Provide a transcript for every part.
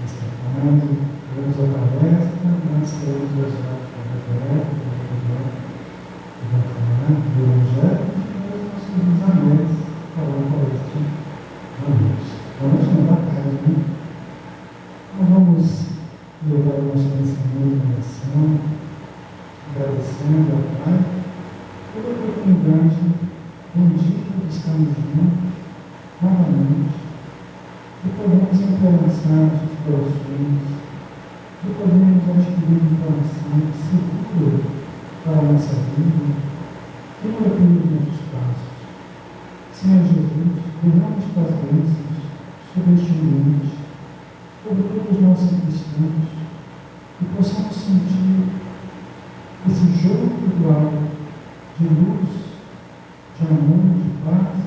destacando, temos a palestra, nós temos o episódio que vai falar do Evangelho e os nossos cruzamentos falando com este amigos. Vamos mandar tarde, né? Então vamos levar o nosso pensamento em oração, agradecendo ao Pai pela oportunidade bendita de estarmos juntos novamente, de podermos entrelaçar nossos corações, de podermos adquirir um coração seguro para a nossa vida, que não depende dos nossos passos. Senhor Jesus, derrama as tuas bênçãos sobre este ambiente, sobre todos os nossos cristãos, que possamos sentir esse jogo igual de luz, de amor, de paz,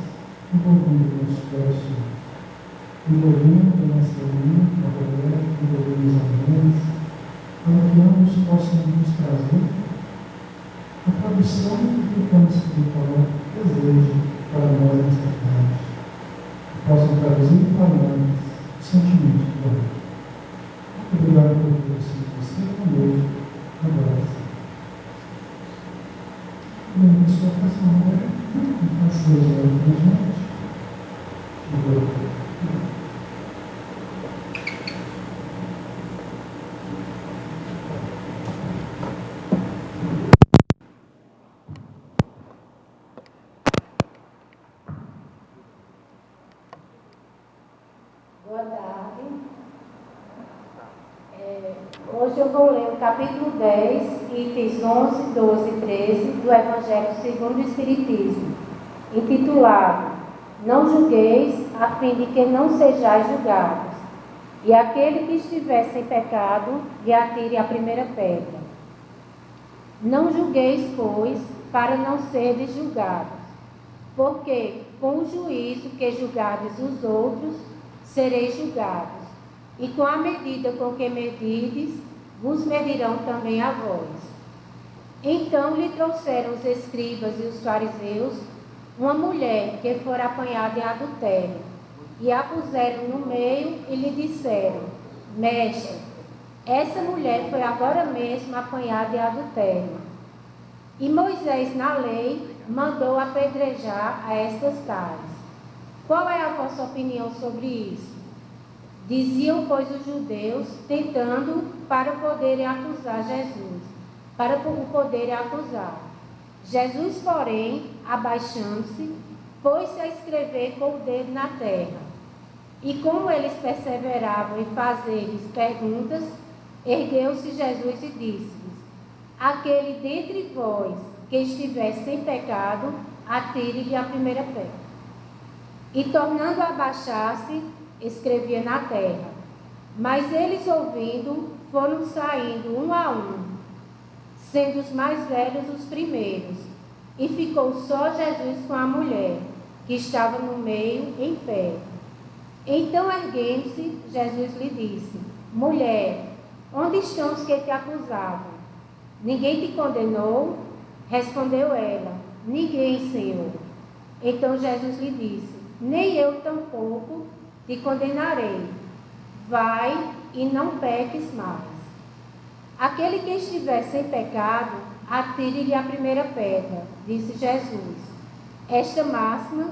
envolvendo nossos corações, envolvendo a nossa irmã, a Roberta, envolvendo os amores, para que ambos possam nos trazer a tradução que o plano espiritual deseja para nós nesta tarde, que possam traduzir para nós o sentimento do amor. Muito obrigado por você conosco, agora. E a pessoa faça uma hora, faça a gente. Boa tarde. Hoje eu vou ler o capítulo 10, itens 11, 12 e 13 do Evangelho segundo o Espiritismo, intitulado Não julgueis, a fim de que não sejais julgados. E aquele que estiver sem pecado, lhe atire a primeira pedra. Não julgueis, pois, para não serdes julgados, porque com o juízo que julgardes os outros, sereis julgados, e com a medida com que medides, vos medirão também a vós. Então lhe trouxeram os escribas e os fariseus uma mulher que fora apanhada em adultério, e a puseram no meio e lhe disseram: Mestre, essa mulher foi agora mesmo apanhada em adultério. E Moisés, na lei, mandou apedrejar a estas tais. Qual é a vossa opinião sobre isso? Diziam, pois, os judeus, tentando para poderem acusar Jesus, para o poderem acusar. Jesus, porém, abaixando-se, pôs-se a escrever com o dedo na terra. E como eles perseveravam em fazer-lhes perguntas, ergueu-se Jesus e disse-lhes: Aquele dentre vós que estiver sem pecado, atire-lhe a primeira pedra. E tornando a abaixar-se, escrevia na terra. Mas eles, ouvindo, foram saindo um a um, sendo os mais velhos os primeiros, e ficou só Jesus com a mulher, que estava no meio, em pé. Então, erguendo-se, Jesus lhe disse: Mulher, onde estão os que te acusavam? Ninguém te condenou? Respondeu ela: Ninguém, Senhor. Então Jesus lhe disse: Nem eu tampouco te condenarei. Vai e não peques mais. Aquele que estiver sem pecado, atire-lhe a primeira pedra, disse Jesus. Esta máxima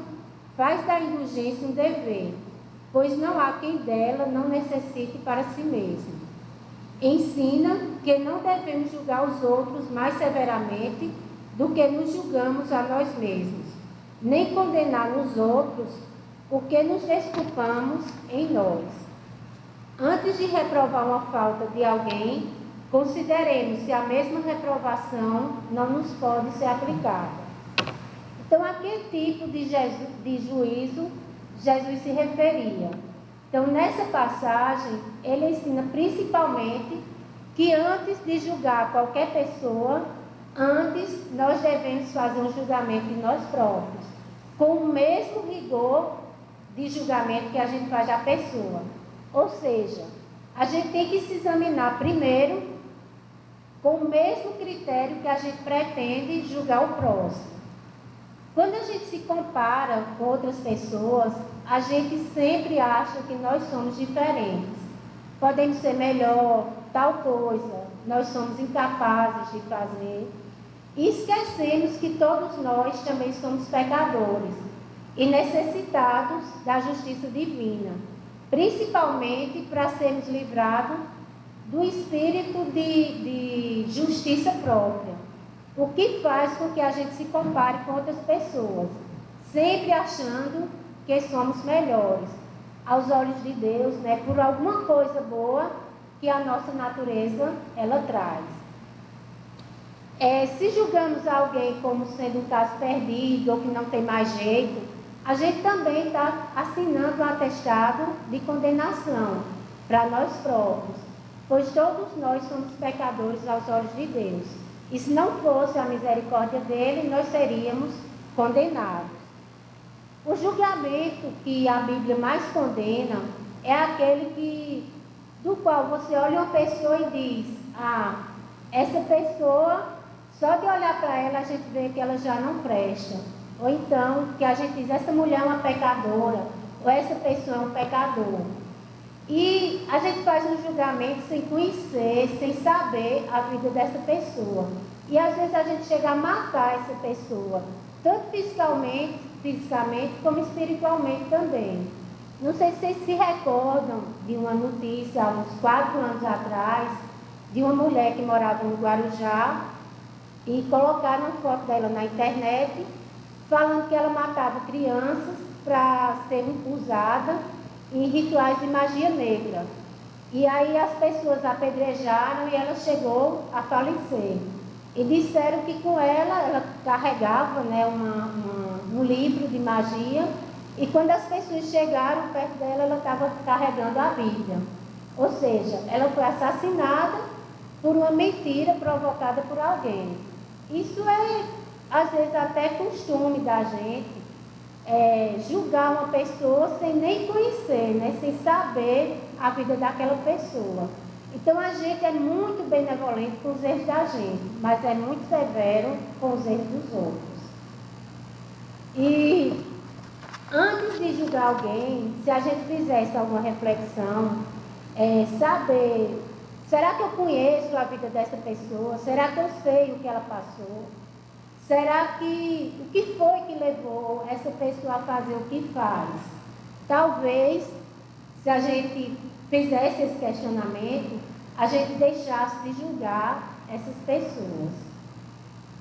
faz da indulgência um dever, pois não há quem dela não necessite para si mesmo. Ensina que não devemos julgar os outros mais severamente do que nos julgamos a nós mesmos, nem condenar nos outros o que nos desculpamos em nós. Antes de reprovar uma falta de alguém, consideremos se a mesma reprovação não nos pode ser aplicada. Então, a que tipo de juízo Jesus se referia? Então, nessa passagem, ele ensina principalmente que antes de julgar qualquer pessoa, antes nós devemos fazer um julgamento de nós próprios, com o mesmo rigor de julgamento que a gente faz da pessoa. Ou seja, a gente tem que se examinar primeiro com o mesmo critério que a gente pretende julgar o próximo. Quando a gente se compara com outras pessoas, a gente sempre acha que nós somos diferentes. podemos ser melhor, tal coisa, nós somos incapazes de fazer. E esquecemos que todos nós também somos pecadores e necessitados da justiça divina, principalmente para sermos livrados do espírito de justiça própria, o que faz com que a gente se compare com outras pessoas, sempre achando que somos melhores aos olhos de Deus, né, por alguma coisa boa que a nossa natureza ela traz. Se julgamos alguém como sendo um caso perdido ou que não tem mais jeito, a gente também está assinando um atestado de condenação para nós próprios, pois todos nós somos pecadores aos olhos de Deus. E se não fosse a misericórdia dele, nós seríamos condenados. O julgamento que a Bíblia mais condena é aquele do qual você olha uma pessoa e diz: essa pessoa, só de olhar para ela a gente vê que ela já não presta. Ou então que a gente diz: essa mulher é uma pecadora, ou essa pessoa é um pecador. E a gente faz um julgamento sem conhecer, sem saber a vida dessa pessoa. E às vezes a gente chega a matar essa pessoa, tanto fisicamente como espiritualmente também. Não sei se vocês se recordam de uma notícia há uns 4 anos atrás, de uma mulher que morava no Guarujá, e colocaram uma foto dela na internet, falando que ela matava crianças para serem usadas em rituais de magia negra. E aí as pessoas apedrejaram e ela chegou a falecer. E disseram que com ela carregava, né, um livro de magia, e quando as pessoas chegaram perto dela, ela estava carregando a Bíblia. Ou seja, ela foi assassinada por uma mentira provocada por alguém. Isso é, às vezes, até costume da gente, julgar uma pessoa sem nem conhecer, né? Sem saber a vida daquela pessoa. Então a gente é muito benevolente com os erros da gente, mas é muito severo com os erros dos outros. E antes de julgar alguém, se a gente fizesse alguma reflexão, saber, será que eu conheço a vida dessa pessoa? Será que eu sei o que ela passou? Será que o que foi que levou essa pessoa a fazer o que faz? Talvez, se a gente fizesse esse questionamento, a gente deixasse de julgar essas pessoas.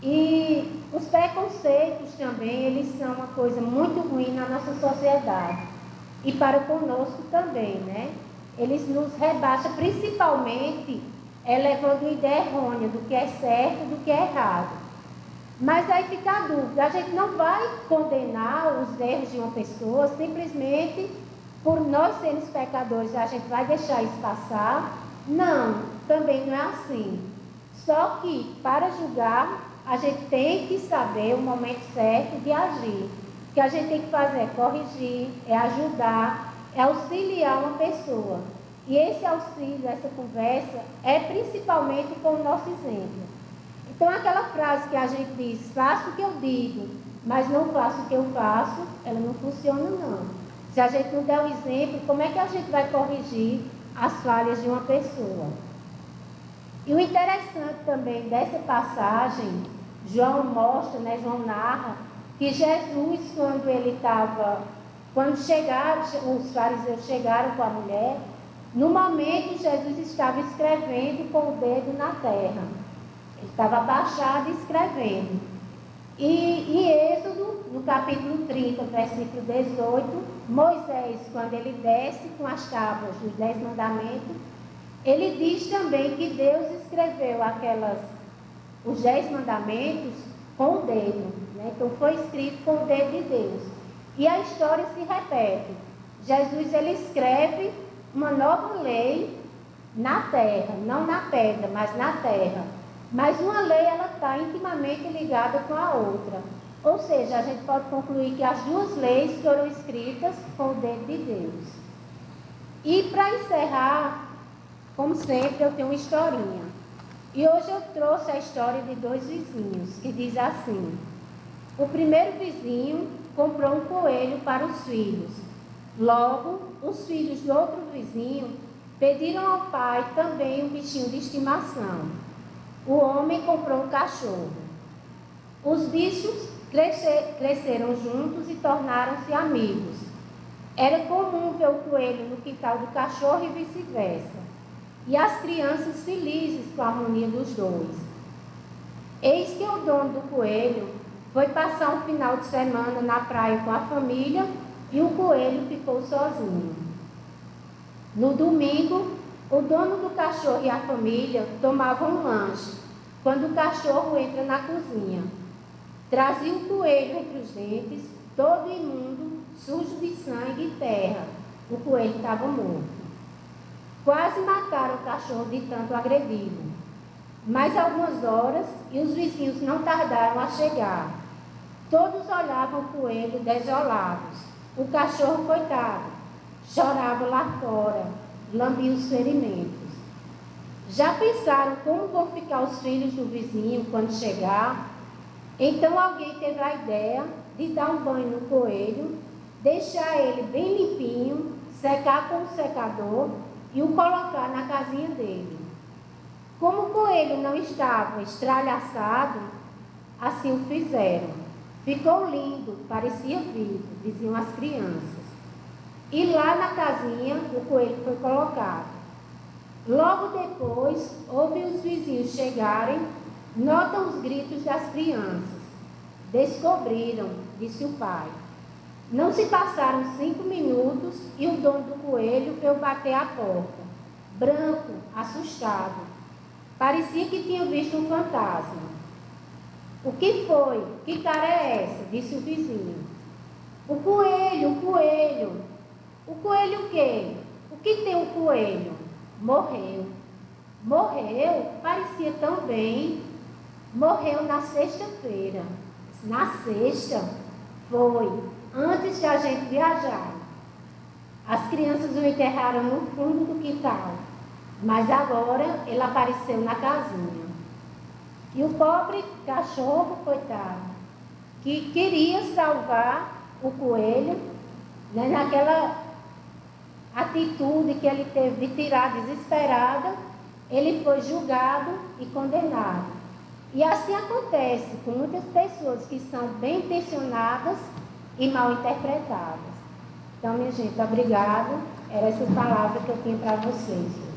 E os preconceitos também, eles são uma coisa muito ruim na nossa sociedade. E para conosco também, né? Eles nos rebaixam, principalmente levando uma ideia errônea do que é certo e do que é errado. Mas aí fica a dúvida, a gente não vai condenar os erros de uma pessoa simplesmente por nós sermos pecadores, a gente vai deixar isso passar? Não, também não é assim. Só que para julgar, a gente tem que saber o momento certo de agir. O que a gente tem que fazer é corrigir, é ajudar, é auxiliar uma pessoa. E esse auxílio, essa conversa, é principalmente com o nosso exemplo. Então aquela frase que a gente diz: faço o que eu digo, mas não faço o que eu faço, ela não funciona não. Se a gente não der o exemplo, como é que a gente vai corrigir as falhas de uma pessoa? E o interessante também dessa passagem, João mostra, né, João narra, que Jesus, quando chegaram, os fariseus chegaram com a mulher, no momento Jesus estava escrevendo com o dedo na terra. Ele estava abaixado escrevendo. E em Êxodo, no capítulo 30, versículo 18, Moisés, quando ele desce com as tábuas dos 10 mandamentos, ele diz também que Deus escreveu os 10 mandamentos com o dedo, né? Então foi escrito com o dedo de Deus. E a história se repete. Jesus, ele escreve uma nova lei na terra, não na pedra, mas na terra. Mas uma lei, ela está intimamente ligada com a outra. Ou seja, a gente pode concluir que as duas leis foram escritas com o dedo de Deus. E para encerrar, como sempre, eu tenho uma historinha. E hoje eu trouxe a história de 2 vizinhos, que diz assim: o primeiro vizinho comprou um coelho para os filhos. Logo, os filhos do outro vizinho Pediram ao pai também um bichinho de estimação. O homem comprou um cachorro. Os bichos cresceram juntos e tornaram-se amigos. Era comum ver o coelho no quintal do cachorro e vice-versa, e as crianças felizes com a harmonia dos dois. Eis que o dono do coelho foi passar um final de semana na praia com a família e o coelho ficou sozinho. No domingo, o dono do cachorro e a família tomavam um lanche, quando o cachorro entra na cozinha. Trazia o coelho entre os dentes, todo imundo, sujo de sangue e terra. O coelho estava morto. Quase mataram o cachorro de tanto agredi-lo. Mais algumas horas e os vizinhos não tardaram a chegar. Todos olhavam o coelho desolados. O cachorro, coitado, chorava lá fora, lambia os ferimentos. Já pensaram como vão ficar os filhos do vizinho quando chegar? Então alguém teve a ideia de dar um banho no coelho, deixar ele bem limpinho, secar com o secador e o colocar na casinha dele. Como o coelho não estava estralhaçado, assim o fizeram. Ficou lindo, parecia vivo, diziam as crianças. E lá na casinha o coelho foi colocado. Logo depois, houve os vizinhos chegarem, notam os gritos das crianças. Descobriram, disse o pai. Não se passaram 5 minutos e o dono do coelho veio bater à porta, branco, assustado. Parecia que tinha visto um fantasma. O que foi? Que cara é essa? Disse o vizinho. O coelho, o coelho. O coelho o quê? O que tem o coelho? Morreu. Morreu? Parecia tão bem. Morreu na sexta-feira. Na sexta? Foi, antes de a gente viajar. As crianças o enterraram no fundo do quintal, mas agora ele apareceu na casinha. E o pobre cachorro, coitado, que queria salvar o coelho, né, naquela atitude que ele teve de tirar desesperada, ele foi julgado e condenado. E assim acontece com muitas pessoas que são bem intencionadas e mal interpretadas. Então, minha gente, obrigado. Era essa palavra que eu tinha para vocês hoje.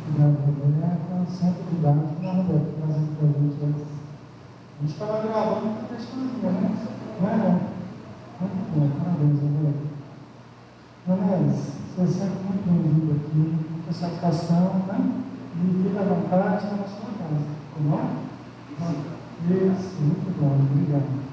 Obrigado, Roberta. Sempre obrigado, né, Roberta, trazendo para a gente. A gente estava gravando para testemunha, né? Não é, não? Muito bom, parabéns, Roberta. Mas, você é sempre muito bem-vindo aqui, muita satisfação, né? E fica à vontade na sua casa, tá bom? Isso, muito bom, obrigado.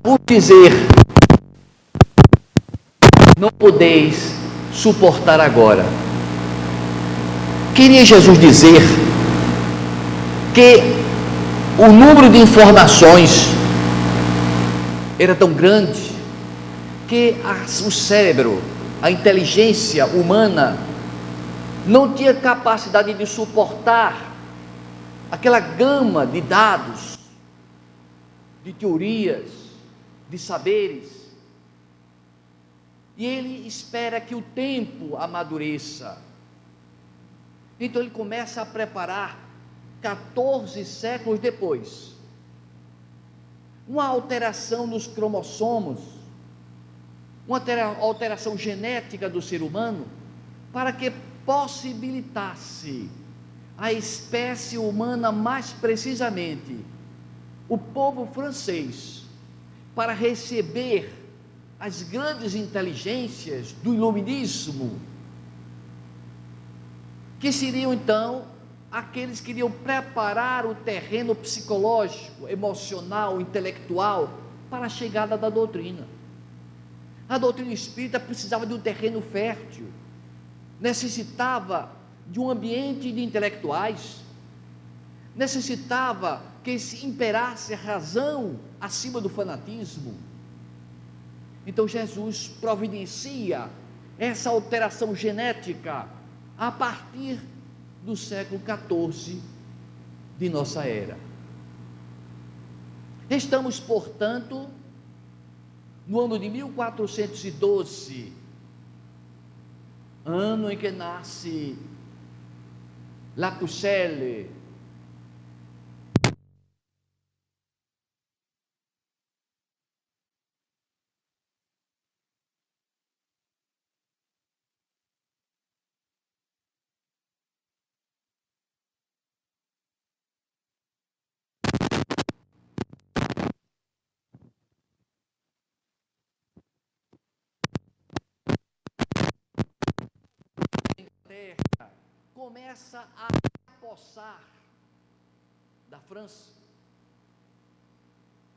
Por dizer, não podeis suportar agora. Queria Jesus dizer que o número de informações era tão grande que o cérebro, a inteligência humana, não tinha capacidade de suportar aquela gama de dados, de teorias, de saberes. E ele espera que o tempo amadureça. Então ele começa a preparar, 14 séculos depois, uma alteração nos cromossomos, uma alteração genética do ser humano, para que possibilitasse a espécie humana, mais precisamente o povo francês, para receber as grandes inteligências do iluminismo, que seriam então aqueles que iriam preparar o terreno psicológico, emocional, intelectual para a chegada da doutrina. A doutrina espírita precisava de um terreno fértil, necessitava de um ambiente de intelectuais, necessitava que se imperasse a razão acima do fanatismo. Então Jesus providencia essa alteração genética a partir do século XIV de nossa era. Estamos, portanto, no ano de 1412, ano em que nasce La Pucelle, começa a apossar da França.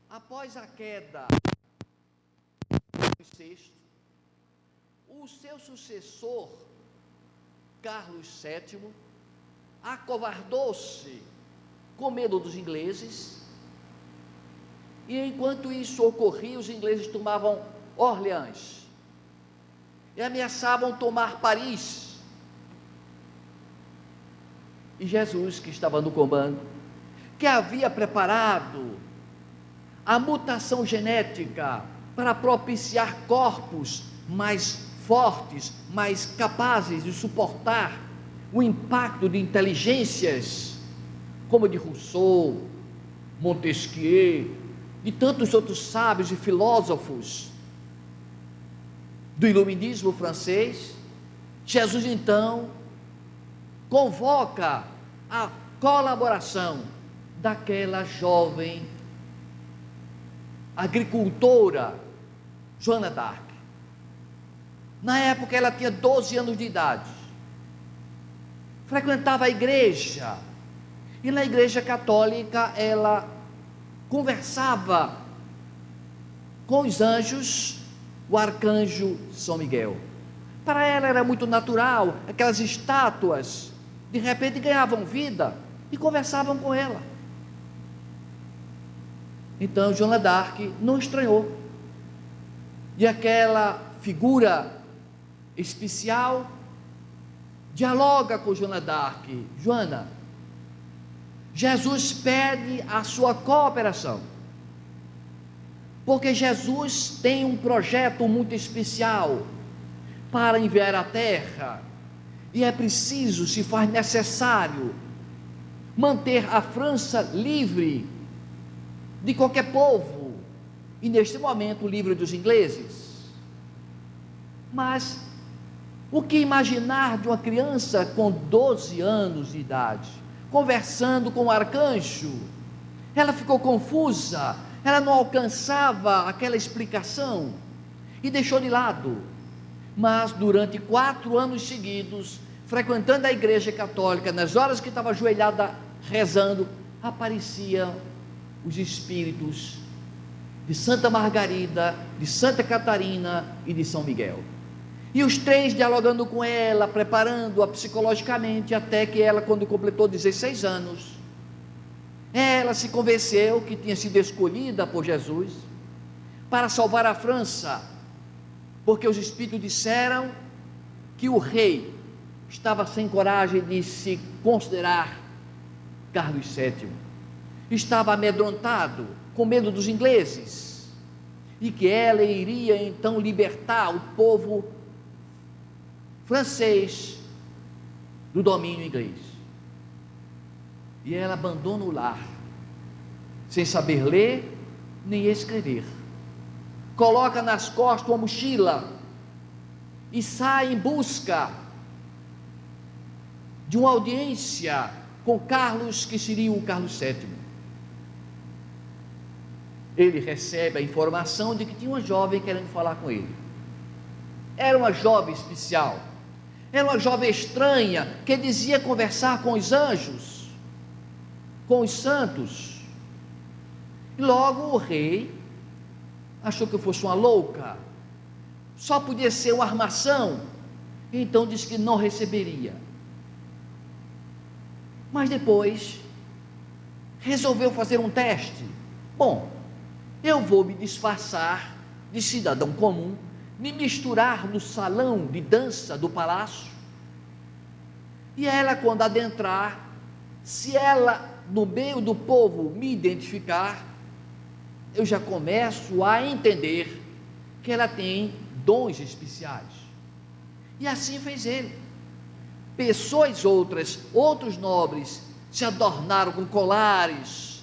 Após a queda de VI, o seu sucessor, Carlos VII, acovardou-se com medo dos ingleses, e enquanto isso ocorria, os ingleses tomavam Orleans e ameaçavam tomar Paris. E Jesus, que estava no comando, que havia preparado a mutação genética para propiciar corpos mais fortes, mais capazes de suportar o impacto de inteligências como de Rousseau, Montesquieu, de tantos outros sábios e filósofos do iluminismo francês. Jesus então convoca a colaboração daquela jovem agricultora, Joana d'Arc. Na época ela tinha 12 anos de idade, frequentava a igreja, e na igreja católica ela conversava com os anjos, o arcanjo São Miguel. Para ela era muito natural, aquelas estátuas de repente ganhavam vida e conversavam com ela. Então Joana d'Arc não estranhou, e aquela figura especial dialoga com Joana d'Arc. Joana, Jesus pede a sua cooperação, porque Jesus tem um projeto muito especial para enviar à terra, e é preciso, se faz necessário, manter a França livre de qualquer povo, e neste momento livre dos ingleses. Mas o que imaginar de uma criança com 12 anos de idade, conversando com o arcanjo. Ela ficou confusa, ela não alcançava aquela explicação e deixou de lado. Mas durante 4 anos seguidos, frequentando a igreja católica, nas horas que estava ajoelhada rezando, apareciam os espíritos de Santa Margarida, de Santa Catarina e de São Miguel. E os 3 dialogando com ela, preparando-a psicologicamente, até que ela, quando completou 16 anos, ela se convenceu que tinha sido escolhida por Jesus para salvar a França, porque os espíritos disseram que o rei estava sem coragem de se considerar Carlos VII, estava amedrontado, com medo dos ingleses, e que ela iria então libertar o povo francês do domínio inglês. E ela abandona o lar, sem saber ler nem escrever, coloca nas costas uma mochila e sai em busca de uma audiência com Carlos, que seria o Carlos VII. Ele recebe a informação de que tinha uma jovem querendo falar com ele. Era uma jovem especial, era uma jovem estranha, que dizia conversar com os anjos, com os santos. E logo o rei achou que eu fosse uma louca, só podia ser uma armação, então disse que não receberia. Mas depois resolveu fazer um teste. Bom, eu vou me disfarçar de cidadão comum, me misturar no salão de dança do palácio, e ela, quando adentrar, se ela no meio do povo me identificar, eu já começo a entender que ela tem dons especiais. E assim fez ele. Pessoas outros nobres se adornaram com colares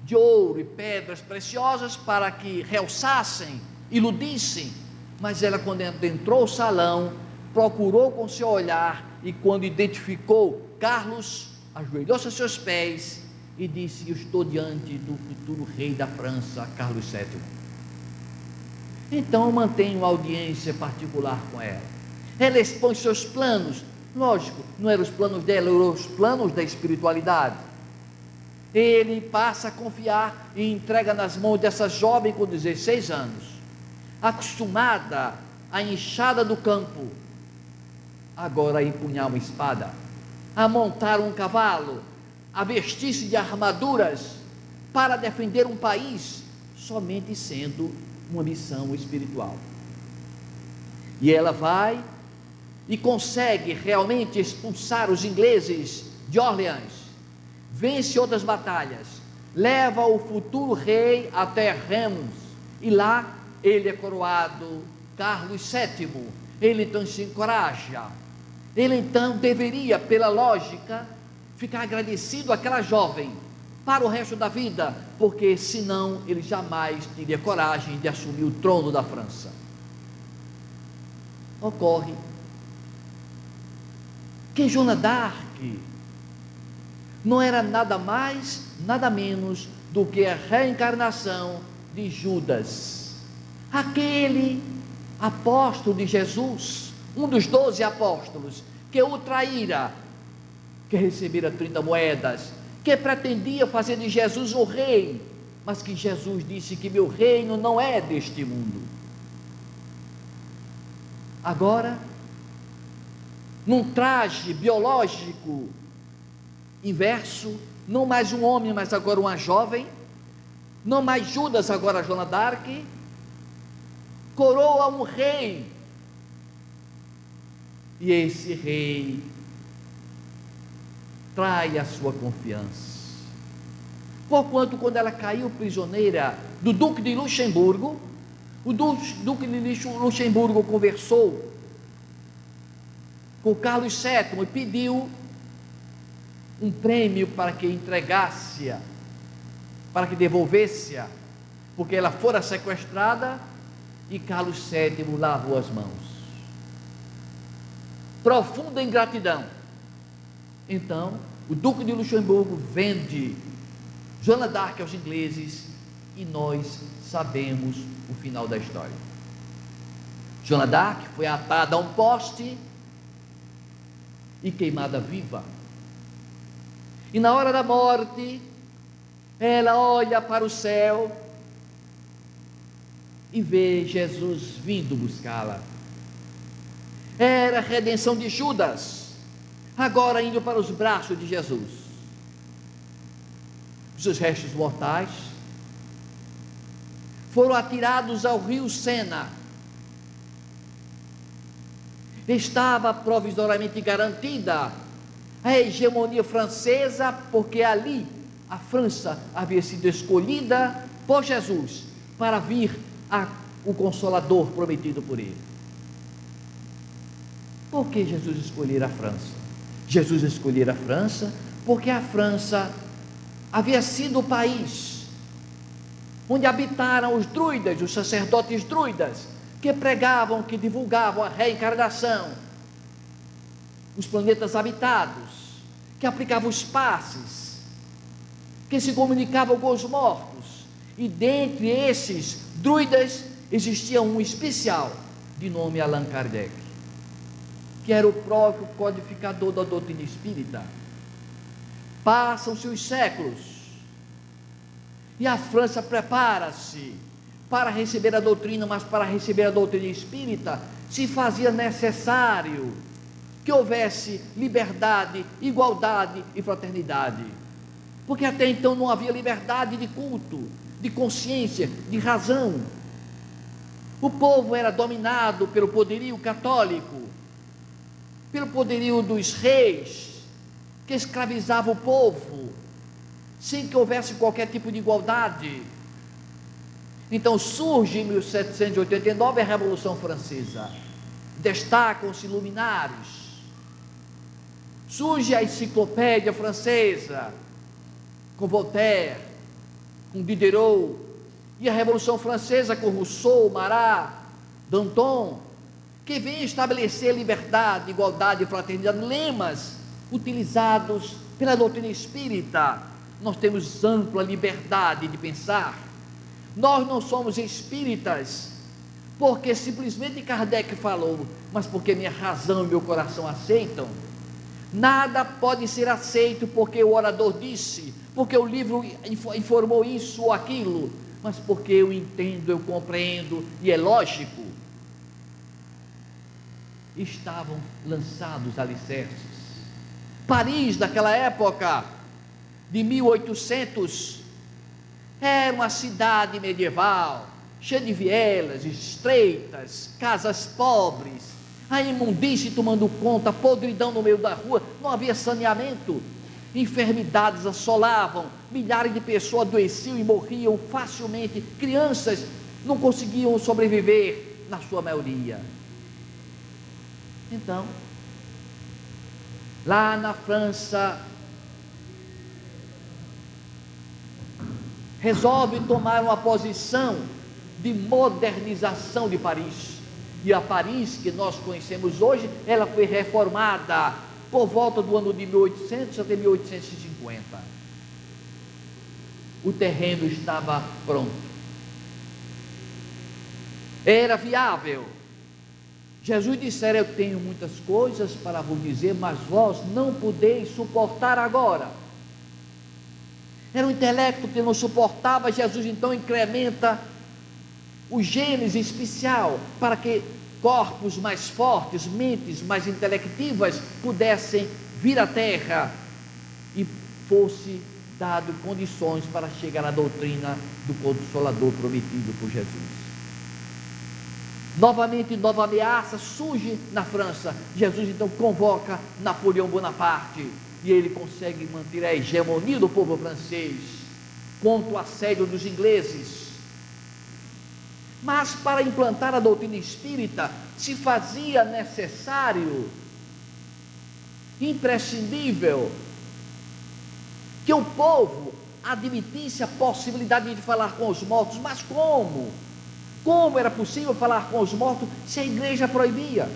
de ouro e pedras preciosas para que realçassem, iludissem, mas ela, quando entrou no salão, procurou com seu olhar, e quando identificou Carlos, ajoelhou-se a seus pés e disse: eu estou diante do futuro rei da França, Carlos VII. Então mantenho audiência particular com ela. Ela expõe seus planos. Lógico, não eram os planos dela, eram os planos da espiritualidade. Ele passa a confiar e entrega nas mãos dessa jovem com 16 anos, acostumada à enxada do campo, agora a empunhar uma espada, a montar um cavalo, a vestir-se de armaduras para defender um país, somente sendo uma missão espiritual. E ela vai e consegue realmente expulsar os ingleses de Orleans, vence outras batalhas, leva o futuro rei até Reims, e lá ele é coroado Carlos VII. Ele então se encoraja, ele então deveria, pela lógica, ficar agradecido àquela jovem para o resto da vida, porque senão ele jamais teria coragem de assumir o trono da França. Ocorre que Joana d'Arc não era nada mais, nada menos do que a reencarnação de Judas, aquele apóstolo de Jesus, um dos 12 apóstolos, que o traíra, que recebera 30 moedas, que pretendia fazer de Jesus o rei, mas que Jesus disse que meu reino não é deste mundo. Agora, num traje biológico inverso, não mais um homem, mas agora uma jovem, não mais Judas, agora Joana d'Arc, coroa um rei, e esse rei trai a sua confiança, porquanto quando ela caiu prisioneira do Duque de Luxemburgo, o Duque de Luxemburgo conversou com Carlos VII e pediu um prêmio para que entregasse-a, para que devolvesse-a, porque ela fora sequestrada, e Carlos VII lavou as mãos. Profunda ingratidão. Então O Duque de Luxemburgo vende Joana d'Arc aos ingleses e nós sabemos o final da história. Joana d'Arc foi atada a um poste e queimada viva. E na hora da morte, ela olha para o céu e vê Jesus vindo buscá-la. Era a redenção de Judas, agora indo para os braços de Jesus. Os seus restos mortais foram atirados ao rio Sena. Estava provisoriamente garantida a hegemonia francesa, porque ali a França havia sido escolhida por Jesus para vir o Consolador prometido por ele. Por que Jesus escolhera a França? Jesus escolhera a França porque a França havia sido o país onde habitaram os druidas, os sacerdotes druidas, que pregavam, que divulgavam a reencarnação, os planetas habitados, que aplicavam os passes, que se comunicavam com os mortos. E dentre esses druidas existia um especial de nome Allan Kardec, que era o próprio codificador da doutrina espírita. Passam-se os séculos e a França prepara-se para receber a doutrina, mas para receber a doutrina espírita se fazia necessário que houvesse liberdade, igualdade e fraternidade, porque até então não havia liberdade de culto, de consciência, de razão. O povo era dominado pelo poderio católico, pelo poderio dos reis, que escravizavam o povo, sem que houvesse qualquer tipo de igualdade. Então surge em 1789 a Revolução Francesa, destacam-se luminares, surge a enciclopédia francesa, com Voltaire, com Diderot, e a Revolução Francesa com Rousseau, Marat, Danton, que vem estabelecer liberdade, igualdade e fraternidade, lemas utilizados pela doutrina espírita. Nós temos ampla liberdade de pensar. Nós não somos espíritas porque simplesmente Kardec falou, mas porque minha razão e meu coração aceitam. Nada pode ser aceito porque o orador disse, porque o livro informou isso ou aquilo, mas porque eu entendo, eu compreendo e é lógico. Estavam lançados alicerces. Paris, daquela época, de 1800, era uma cidade medieval, cheia de vielas estreitas, casas pobres, a imundície tomando conta, podridão no meio da rua, não havia saneamento, enfermidades assolavam, milhares de pessoas adoeciam e morriam facilmente, crianças não conseguiam sobreviver, na sua maioria. Então, lá na França, resolve tomar uma posição de modernização de Paris. E a Paris que nós conhecemos hoje, ela foi reformada por volta do ano de 1800 até 1850. O terreno estava pronto, era viável. Jesus dissera: eu tenho muitas coisas para vos dizer, mas vós não podeis suportar agora. Era um intelecto que não suportava. Jesus então incrementa o Gênesis especial para que corpos mais fortes, mentes mais intelectivas pudessem vir à terra e fosse dado condições para chegar à doutrina do Consolador prometido por Jesus. Novamente, nova ameaça surge na França. Jesus então convoca Napoleão Bonaparte e ele consegue manter a hegemonia do povo francês contra o assédio dos ingleses. Mas para implantar a doutrina espírita se fazia necessário, imprescindível, que o povo admitisse a possibilidade de falar com os mortos. Mas como? Como era possível falar com os mortos se a igreja proibia?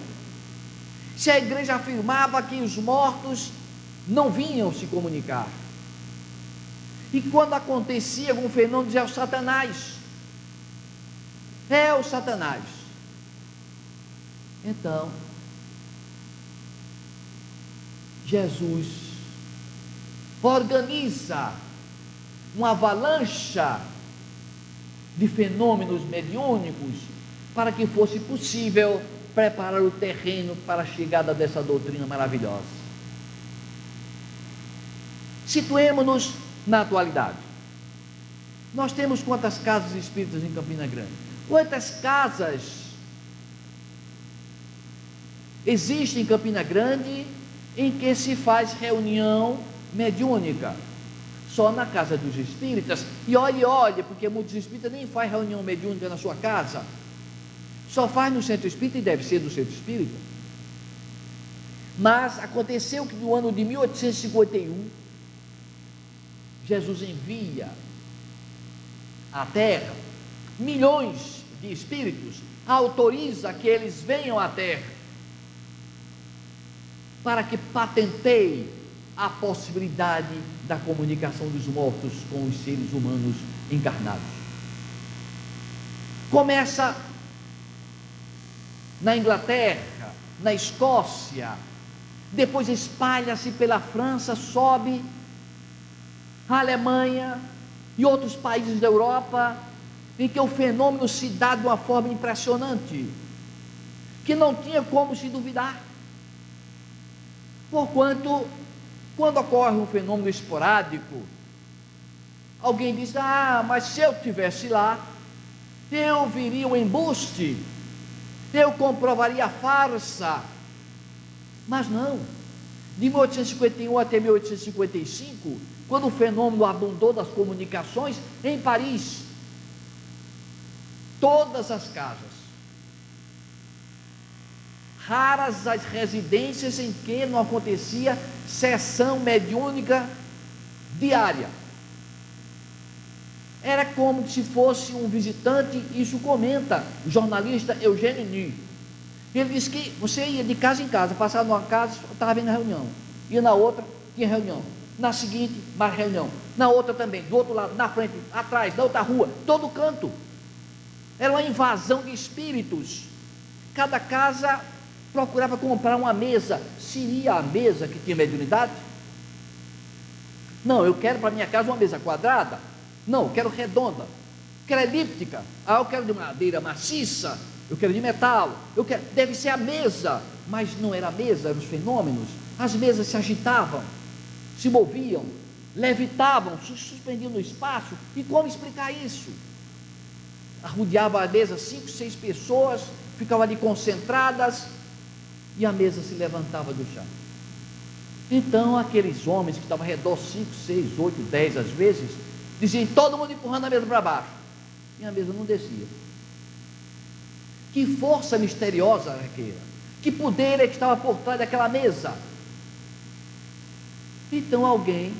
Se a igreja afirmava que os mortos não vinham se comunicar. E quando acontecia algum fenômeno, dizia: é o Satanás. É o Satanás. Então, Jesus organiza uma avalanche de fenômenos mediúnicos para que fosse possível preparar o terreno para a chegada dessa doutrina maravilhosa. Situemo-nos na atualidade. Nós temos quantas casas espíritas em Campina Grande? Quantas casas existem em Campina Grande em que se faz reunião mediúnica? Só na casa dos espíritas. E olhe, porque muitos espíritas nem fazem reunião mediúnica na sua casa, só faz no centro espírita, e deve ser do centro espírita. Mas aconteceu que no ano de 1851, Jesus envia à Terra milhões de espíritos, autoriza que eles venham à Terra para que patenteiem a possibilidade da comunicação dos mortos com os seres humanos encarnados. Começa na Inglaterra, na Escócia, depois espalha-se pela França, sobe a Alemanha e outros países da Europa, em que o fenômeno se dá de uma forma impressionante, que não tinha como se duvidar. Porquanto, quando ocorre um fenômeno esporádico, alguém diz: mas se eu estivesse lá, eu viria um embuste, eu comprovaria a farsa. Mas não. De 1851 até 1855, quando o fenômeno abundou das comunicações, em Paris, todas as casas, raras as residências em que não acontecia sessão mediúnica diária. Era como se fosse um visitante. Isso comenta o jornalista Eugênio Ney. Ele diz que você ia de casa em casa, passava numa casa, estava vendo a reunião, ia na outra, tinha reunião, na seguinte, mais reunião, na outra também, do outro lado, na frente, atrás, na outra rua, todo canto. Era uma invasão de espíritos. Cada casa procurava comprar uma mesa. Seria a mesa que tinha mediunidade? Não, eu quero para minha casa uma mesa quadrada. Não, eu quero redonda. Quero elíptica. Eu quero de madeira maciça. Eu quero de metal. Deve ser a mesa. Mas não era a mesa, eram os fenômenos. As mesas se agitavam, se moviam, levitavam, se suspendiam no espaço. E como explicar isso? Arrodeava a mesa 5, 6 pessoas, ficavam ali concentradas, e a mesa se levantava do chão. Então aqueles homens que estavam ao redor, 5, 6, 8, 10 às vezes, diziam: todo mundo empurrando a mesa para baixo, e a mesa não descia. Que força misteriosa aquela, que poder é que estava por trás daquela mesa? Então alguém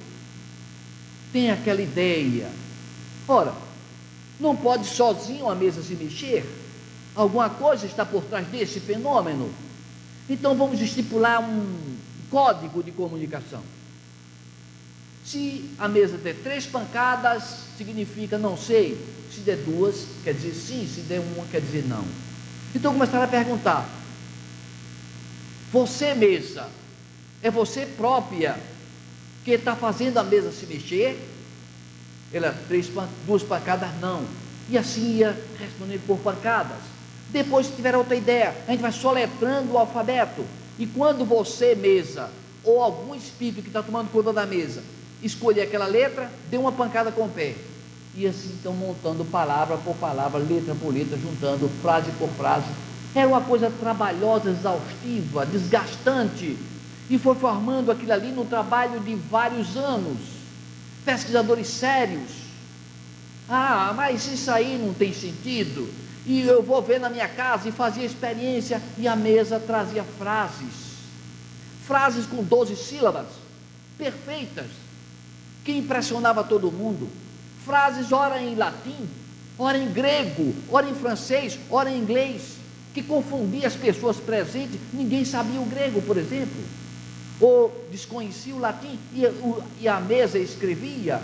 tem aquela ideia: ora, não pode sozinho a mesa se mexer, alguma coisa está por trás desse fenômeno. Então vamos estipular um código de comunicação. Se a mesa der 3 pancadas, significa não sei. Se der 2, quer dizer sim. Se der 1, quer dizer não. Então começaram a perguntar: você, mesa, é você própria que está fazendo a mesa se mexer? Ela, 2 pancadas, não. E assim ia respondendo por pancadas. Depois, se tiver outra ideia, a gente vai soletrando o alfabeto. E quando você, mesa, ou algum espírito que está tomando conta da mesa, escolher aquela letra, dê uma pancada com o pé. E assim estão montando palavra por palavra, letra por letra, juntando frase por frase. Era uma coisa trabalhosa, exaustiva, desgastante. E foi formando aquilo ali no trabalho de vários anos. Pesquisadores sérios. Mas isso aí não tem sentido. E eu vou ver na minha casa, e fazia experiência, e a mesa trazia frases com 12 sílabas, perfeitas, que impressionava todo mundo. Frases ora em latim, ora em grego, ora em francês, ora em inglês, que confundia as pessoas presentes. Ninguém sabia o grego, por exemplo. ou desconhecia o latim, e à mesa escrevia,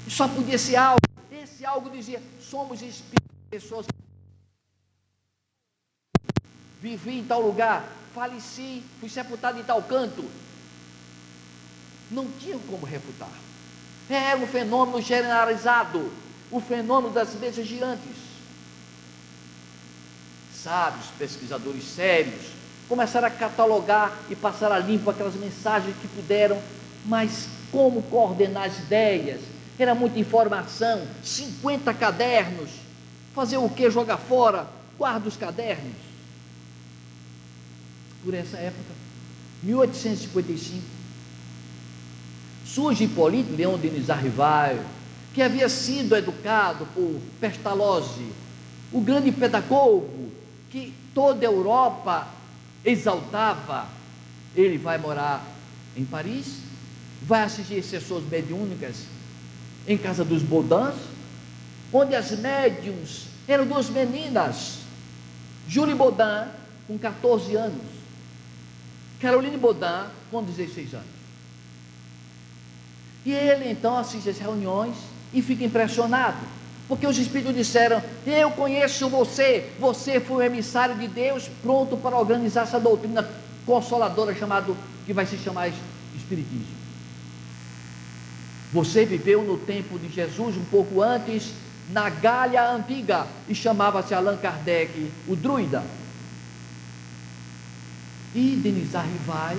só podia ser algo. Esse algo dizia: somos espíritos, pessoas. Vivi em tal lugar, faleci, fui sepultado em tal canto. Não tinha como refutar. Era um fenômeno generalizado, o fenômeno das mesas girantes. Sábios, pesquisadores sérios, começaram a catalogar e passar a limpo aquelas mensagens que puderam, mas como coordenar as ideias? Era muita informação, 50 cadernos, fazer o que? Jogar fora, guarda os cadernos. Por essa época, 1855, surge Hipólito Leão Denis Arrival, que havia sido educado por Pestalozzi, o grande pedagogo que toda a Europa exaltava. Ele vai morar em Paris, vai assistir sessões mediúnicas em casa dos Baudins, onde as médiums eram duas meninas, Julie Baudin com 14 anos, Caroline Baudin com 16 anos. E ele então assiste às reuniões e fica impressionado, porque os espíritos disseram: eu conheço você, você foi o emissário de Deus, pronto para organizar essa doutrina consoladora que vai se chamar Espiritismo. Você viveu no tempo de Jesus, um pouco antes, na Gália Antiga, e chamava-se Allan Kardec, o druida. E Denis Arrival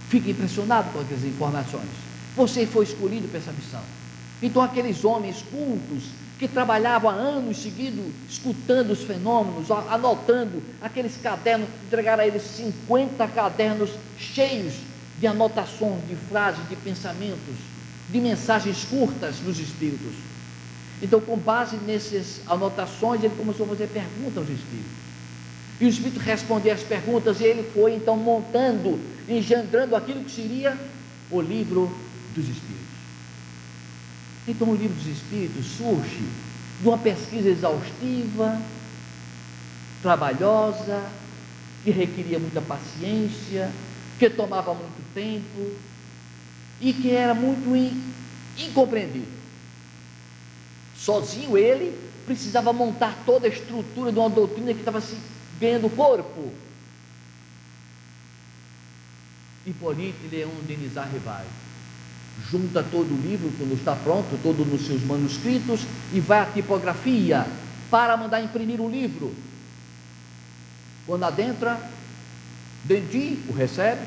fica impressionado com aquelas informações. Você foi escolhido para essa missão. Então aqueles homens cultos, que trabalhavam há anos seguidos, escutando os fenômenos, anotando aqueles cadernos, entregaram a eles 50 cadernos cheios de anotações, de frases, de pensamentos, de mensagens curtas dos espíritos. Então, com base nessas anotações, ele começou a fazer perguntas aos espíritos, e o espírito respondia às perguntas, e ele foi então montando, engendrando aquilo que seria o livro dos espíritos. Então o livro dos espíritos surge de uma pesquisa exaustiva, trabalhosa, que requeria muita paciência, que tomava muito tempo e que era muito incompreendido. Sozinho ele precisava montar toda a estrutura de uma doutrina que estava se ganhando corpo. Hipólito Leão Denis Arrival junta todo o livro, quando está pronto, todo nos seus manuscritos, e vai à tipografia para mandar imprimir o livro. Quando adentra, Dendy o recebe,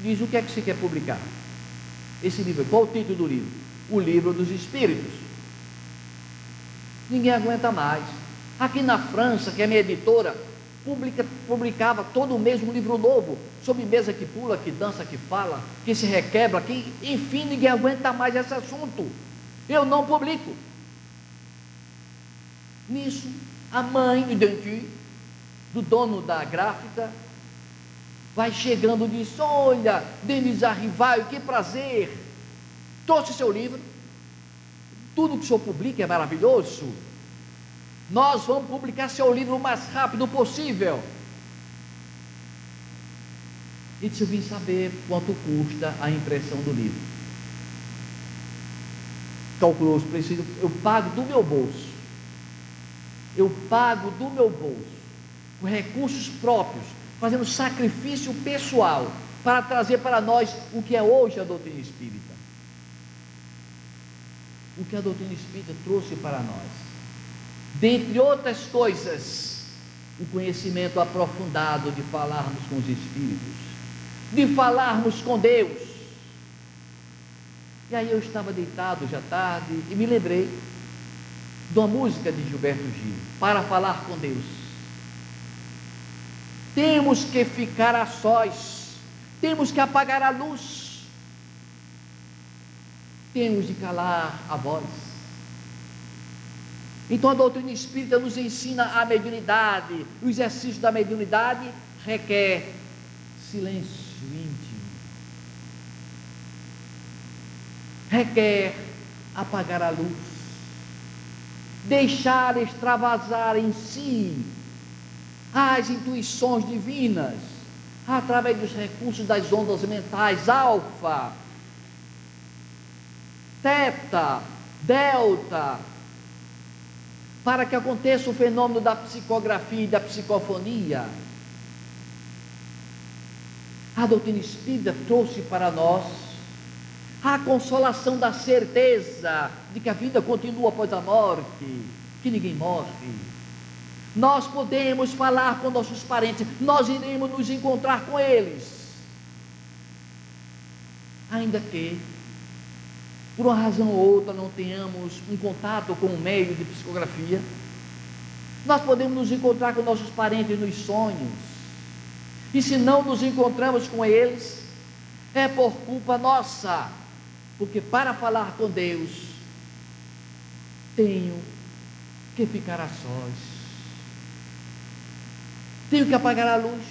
diz: o que é que você quer publicar? Esse livro, qual o título do livro? O Livro dos Espíritos. Ninguém aguenta mais. Aqui na França, que é minha editora, publicava todo mês um livro novo, sobre mesa que pula, que dança, que fala, que se requebra, que, enfim, ninguém aguenta mais esse assunto. Eu não publico. Nisso, a mãe do Dendy, do dono da gráfica, vai chegando e diz: olha, Denis Arrival, que prazer, trouxe seu livro, tudo que o senhor publica é maravilhoso, nós vamos publicar seu livro o mais rápido possível. E disse: eu vim saber quanto custa a impressão do livro. Calculou os preços: eu pago do meu bolso, com recursos próprios, fazendo sacrifício pessoal, para trazer para nós o que é hoje a doutrina espírita. O que a doutrina espírita trouxe para nós, dentre outras coisas, o conhecimento aprofundado de falarmos com os espíritos, de falarmos com Deus. E aí eu estava deitado já tarde e me lembrei de uma música de Gilberto Gil, Para Falar com Deus. Temos que ficar a sós, temos que apagar a luz, temos de calar a voz. Então a doutrina espírita nos ensina a mediunidade. O exercício da mediunidade requer silêncio íntimo, requer apagar a luz, deixar extravasar em si as intuições divinas, através dos recursos das ondas mentais, alfa, teta, delta, para que aconteça o fenômeno da psicografia e da psicofonia. A doutrina espírita trouxe para nós a consolação da certeza de que a vida continua após a morte, que ninguém morre. Nós podemos falar com nossos parentes, nós iremos nos encontrar com eles, ainda que por uma razão ou outra não tenhamos um contato com o meio de psicografia. Nós podemos nos encontrar com nossos parentes nos sonhos, e se não nos encontramos com eles, é por culpa nossa, porque para falar com Deus, tenho que ficar a sós, tenho que apagar a luz,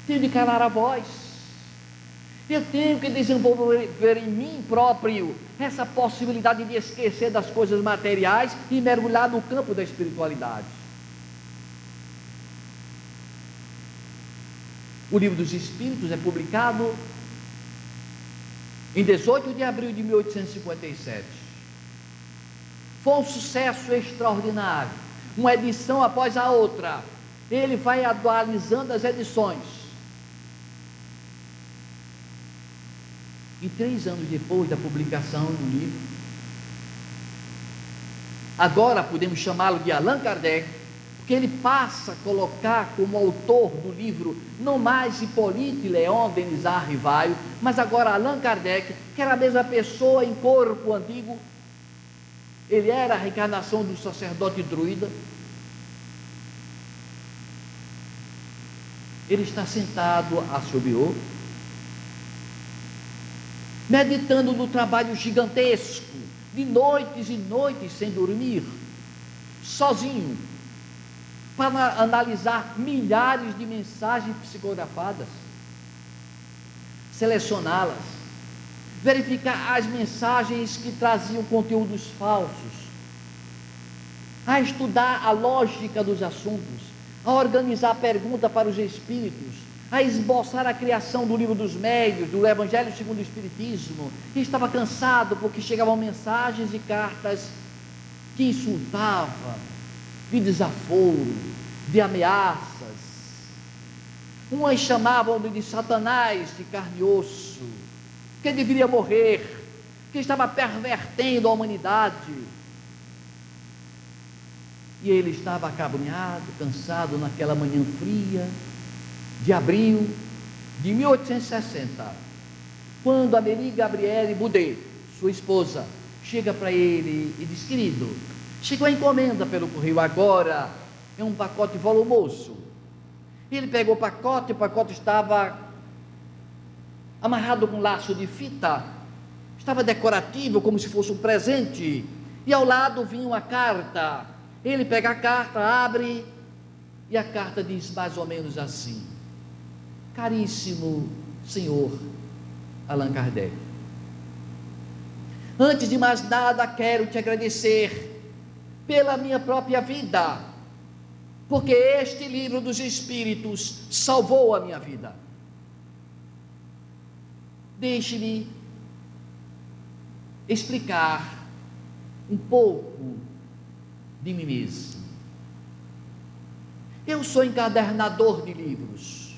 tenho que calar a voz, eu tenho que desenvolver em mim próprio essa possibilidade de esquecer das coisas materiais e mergulhar no campo da espiritualidade. O Livro dos Espíritos é publicado em 18 de abril de 1857. Foi um sucesso extraordinário, uma edição após a outra. Ele vai atualizando as edições. E 3 anos depois da publicação do livro, agora podemos chamá-lo de Allan Kardec, porque ele passa a colocar como autor do livro não mais Hippolyte Léon Denisard Rivaio, mas agora Allan Kardec, que era a mesma pessoa em corpo antigo. Ele era a reencarnação do sacerdote druida. Ele está sentado a Sobiô, meditando no trabalho gigantesco, de noites e noites sem dormir, sozinho, para analisar milhares de mensagens psicografadas, selecioná-las, verificar as mensagens que traziam conteúdos falsos, a estudar a lógica dos assuntos, a organizar a pergunta para os espíritos, a esboçar a criação do Livro dos Médiuns, do Evangelho segundo o Espiritismo. E estava cansado porque chegavam mensagens e cartas que insultavam, de desaforo, de ameaças. Umas chamavam-no de Satanás de carne e osso, que deveria morrer, que estava pervertendo a humanidade. E ele estava acabrunhado, cansado naquela manhã fria de abril de 1860, quando a Marie Gabrielle Boudet, sua esposa, chega para ele e diz: querido, chegou a encomenda pelo correio agora, é um pacote volumoso. Ele pegou o pacote estava amarrado com um laço de fita, estava decorativo, como se fosse um presente, e ao lado vinha uma carta. Ele pega a carta, abre, e a carta diz mais ou menos assim: caríssimo senhor Allan Kardec, antes de mais nada quero te agradecer pela minha própria vida, porque este livro dos Espíritos salvou a minha vida. Deixe-me explicar um pouco de mim mesmo. Eu sou encadernador de livros.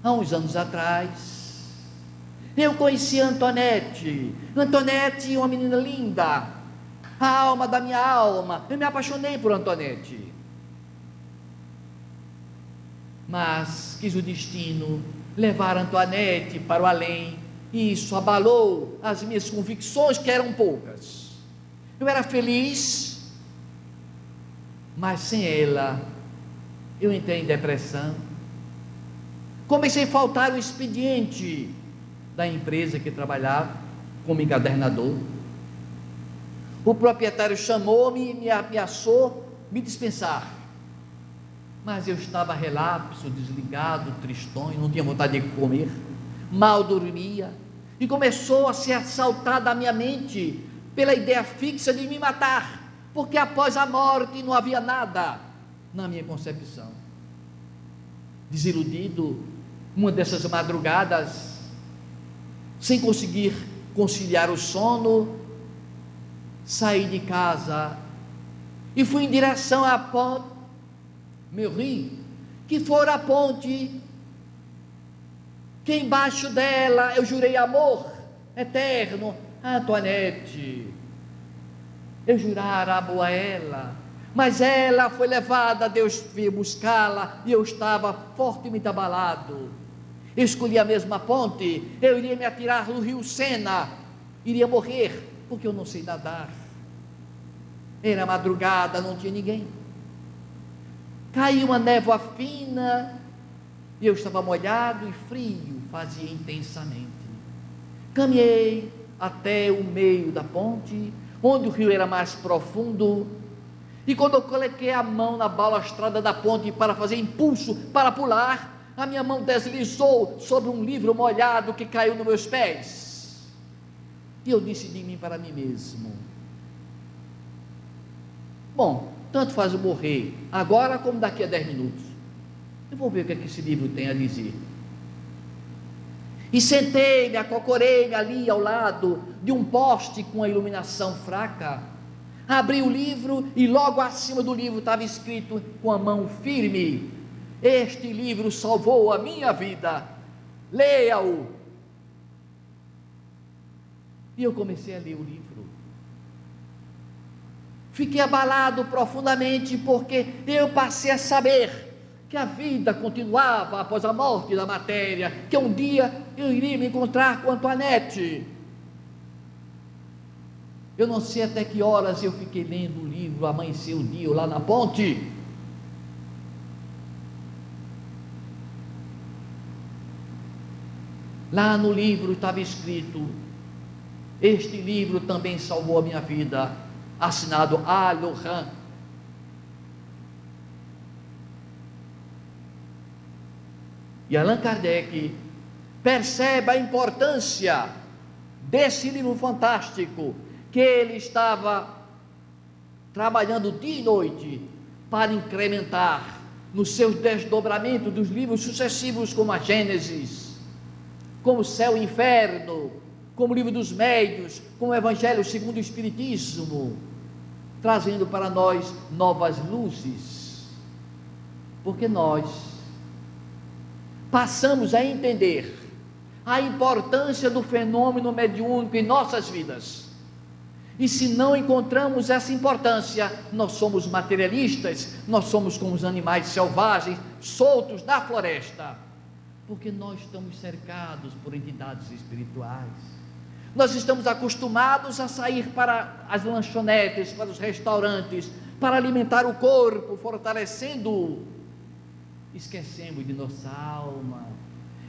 Há uns anos atrás, eu conheci Antoinette, uma menina linda, a alma da minha alma. Eu me apaixonei por Antoinette, mas quis o destino levar Antoinette para o além, e isso abalou as minhas convicções, que eram poucas. Eu era feliz, mas sem ela eu entrei em depressão. Comecei a faltar o expediente da empresa que trabalhava como encadernador. O proprietário chamou-me, me ameaçou me dispensar, mas eu estava relapso, desligado, tristonho, não tinha vontade de comer, mal dormia, e começou a se assaltar da minha mente pela ideia fixa de me matar, porque após a morte não havia nada. na minha concepção. Desiludido, uma dessas madrugadas, sem conseguir conciliar o sono, saí de casa e fui em direção à ponte Meury, que fora a ponte que embaixo dela eu jurei amor eterno a Antoinette. Eu jurara amor a ela, mas ela foi levada, Deus veio buscá-la e eu estava fortemente abalado. Eu escolhi a mesma ponte, eu iria me atirar no rio Sena, iria morrer, porque eu não sei nadar. Era madrugada, não tinha ninguém. Caiu uma névoa fina, e eu estava molhado e frio, fazia intensamente. Caminhei até o meio da ponte, onde o rio era mais profundo, e quando eu coloquei a mão na balustrada da ponte para fazer impulso para pular, a minha mão deslizou sobre um livro molhado que caiu nos meus pés, e eu disse de mim para mim mesmo: bom, tanto faz eu morrer agora como daqui a 10 minutos, eu vou ver o que é que esse livro tem a dizer. E sentei-me, acocorei-me ali ao lado de um poste com a iluminação fraca, abri o livro e logo acima do livro estava escrito com a mão firme: este livro salvou a minha vida, leia-o. E eu comecei a ler o livro. Fiquei abalado profundamente, porque eu passei a saber que a vida continuava após a morte da matéria, que um dia eu iria me encontrar com Antoinette. Eu não sei até que horas eu fiquei lendo o livro, amanheceu o dia lá na ponte. Lá no livro estava escrito: este livro também salvou a minha vida, assinado A. Laurent. E Allan Kardec percebe a importância desse livro fantástico, que ele estava trabalhando dia e noite para incrementar nos seus desdobramentos dos livros sucessivos, como a Gênesis, como o Céu e Inferno, como o Livro dos Médios, como o Evangelho segundo o Espiritismo, trazendo para nós novas luzes, porque nós passamos a entender a importância do fenômeno mediúnico em nossas vidas, e se não encontramos essa importância, nós somos materialistas, nós somos como os animais selvagens, soltos na floresta, porque nós estamos cercados por entidades espirituais. Nós estamos acostumados a sair para as lanchonetes, para os restaurantes, para alimentar o corpo, fortalecendo-o. Esquecemos de nossa alma.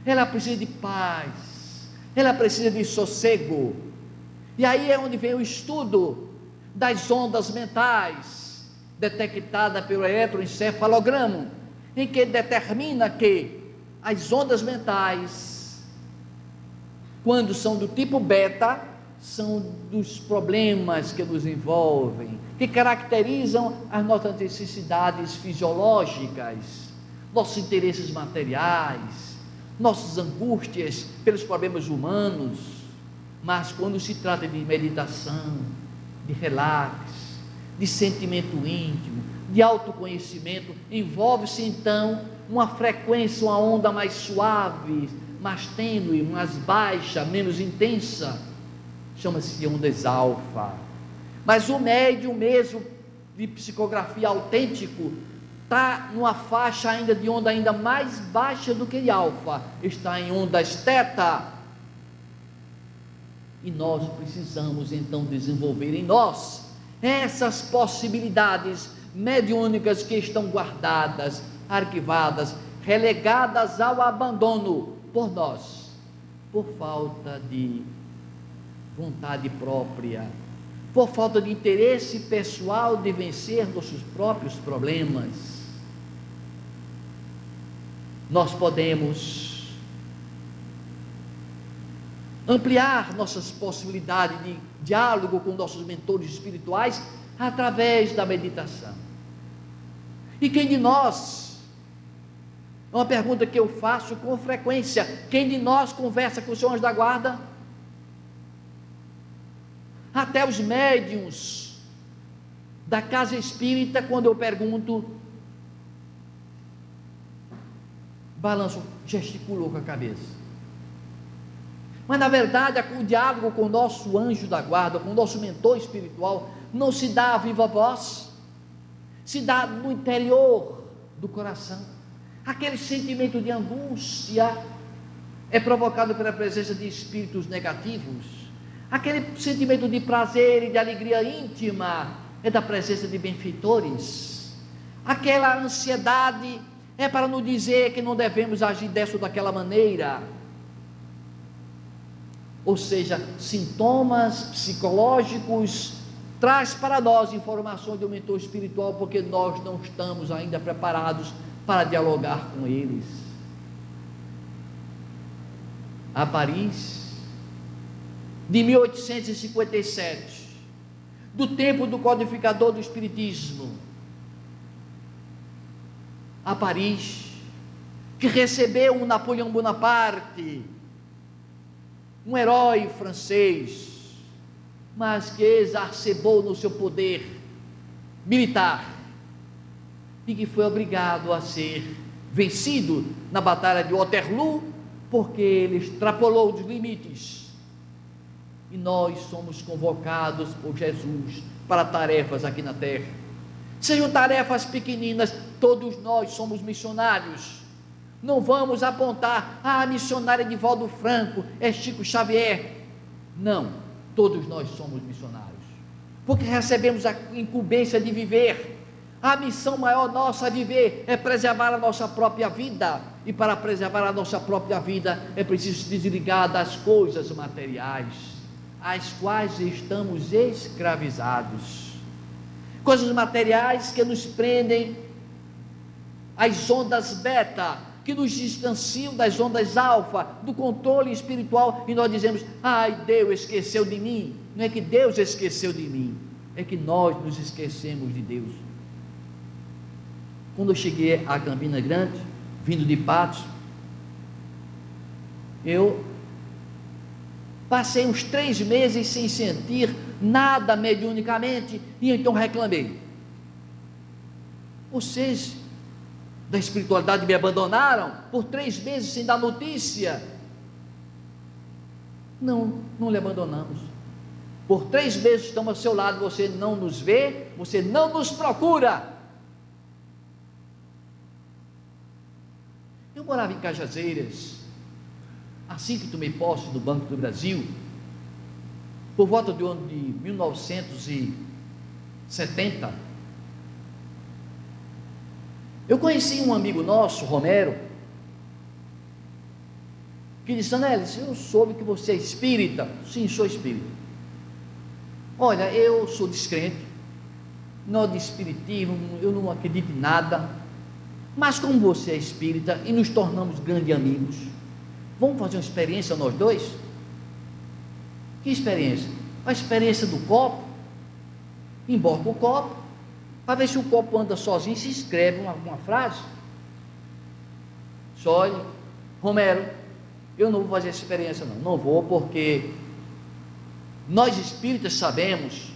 Ela precisa de paz, ela precisa de sossego. E aí é onde vem o estudo das ondas mentais, detectada pelo eletroencefalograma, em que determina que as ondas mentais, quando são do tipo beta, são dos problemas que nos envolvem, que caracterizam as nossas necessidades fisiológicas, nossos interesses materiais, nossas angústias pelos problemas humanos. Mas quando se trata de meditação, de relax, de sentimento íntimo, de autoconhecimento, envolve-se então uma frequência, uma onda mais suave, mais tênue, mais baixa, menos intensa, chama-se ondas alfa. Mas o médium mesmo de psicografia autêntico está numa faixa ainda de onda ainda mais baixa do que alfa, está em ondas teta. E nós precisamos então desenvolver em nós essas possibilidades mediúnicas que estão guardadas, arquivadas, relegadas ao abandono por nós, por falta de vontade própria, por falta de interesse pessoal de vencer nossos próprios problemas. Nós podemos ampliar nossas possibilidades de diálogo com nossos mentores espirituais através da meditação. E quem de nós, é uma pergunta que eu faço com frequência, quem de nós conversa com o seu anjo da guarda? Até os médiuns da casa espírita, quando eu pergunto, balançam, gesticulou com a cabeça. Mas na verdade, o diálogo com o nosso anjo da guarda, com o nosso mentor espiritual, não se dá à viva voz, se dá no interior do coração. Aquele sentimento de angústia é provocado pela presença de espíritos negativos. Aquele sentimento de prazer e de alegria íntima é da presença de benfeitores. Aquela ansiedade é para nos dizer que não devemos agir dessa ou daquela maneira. Ou seja, sintomas psicológicos traz para nós informações do mentor espiritual, porque nós não estamos ainda preparados para dialogar com eles. A Paris, de 1857, do tempo do codificador do Espiritismo, a Paris, que recebeu um Napoleão Bonaparte, um herói francês, mas que exacerbou no seu poder militar e que foi obrigado a ser vencido na batalha de Waterloo, porque ele extrapolou os limites. E nós somos convocados por Jesus para tarefas aqui na terra. Sejam tarefas pequeninas, todos nós somos missionários. Não vamos apontar, a missionária de Valdo Franco, é Chico Xavier. Não, todos nós somos missionários, porque recebemos a incumbência de viver. A missão maior nossa a viver é preservar a nossa própria vida, e para preservar a nossa própria vida é preciso se desligar das coisas materiais, às quais estamos escravizados. Coisas materiais que nos prendem às ondas beta, que nos distanciam das ondas alfa, do controle espiritual, e nós dizemos, ai, Deus esqueceu de mim. Não é que Deus esqueceu de mim, é que nós nos esquecemos de Deus. Quando eu cheguei a Campina Grande, vindo de Patos, eu passei uns 3 meses sem sentir nada mediunicamente, e então reclamei. Vocês da espiritualidade me abandonaram por 3 meses sem dar notícia. Não lhe abandonamos. Por 3 meses estamos ao seu lado, você não nos vê, você não nos procura. Eu morava em Cajazeiras, assim que tomei posse do Banco do Brasil, por volta do ano de 1970, eu conheci um amigo nosso, Romero, que disse, Anélis, eu soube que você é espírita. Sim, sou espírita. Olha, eu sou descrente, não de espiritismo, eu não acredito em nada, mas como você é espírita e nos tornamos grandes amigos, vamos fazer uma experiência nós dois? Que experiência? A experiência do copo. Emborca o copo, para ver se o copo anda sozinho, se escreve uma frase. Só olha, Romero, eu não vou fazer essa experiência não vou, porque nós espíritas sabemos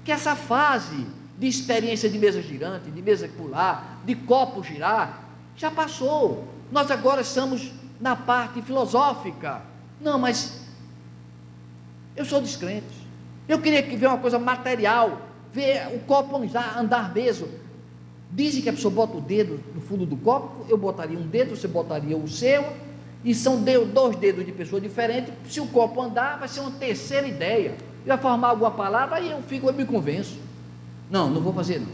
que essa fase de experiência de mesa girante, de mesa pular, de copo girar, já passou. Nós agora estamos na parte filosófica. Não, mas eu sou descrente, eu queria ver uma coisa material, ver o copo andar mesmo. Dizem que a pessoa bota o dedo no fundo do copo, eu botaria um dedo, você botaria o seu, e são 2 dedos de pessoa diferente. Se o copo andar, vai ser uma terceira ideia, vai formar alguma palavra, aí eu me convenço. Não vou fazer não.